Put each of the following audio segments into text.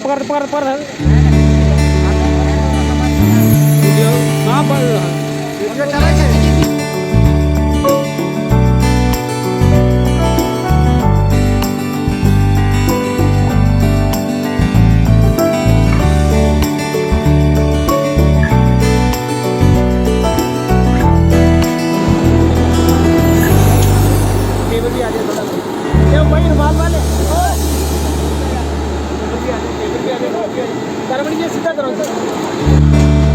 पकड़ पकड़ पकड़ वीडियो कहाँ पर चला है? टेबल भी आ जाए थोड़ा ये भाई रुमाल वाले टेबल भी आ जाए करवड़ी ये सीधा करो सर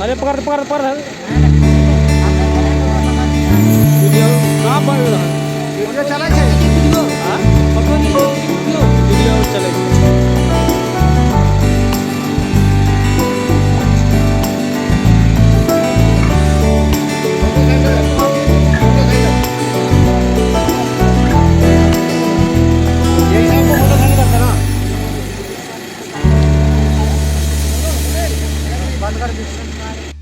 अरे पकड़ पकड़ पकड़ वीडियो कहाँ पर वीडियो चला है? हाँ पकड़ो नहीं वीडियो चलेगी बंद कर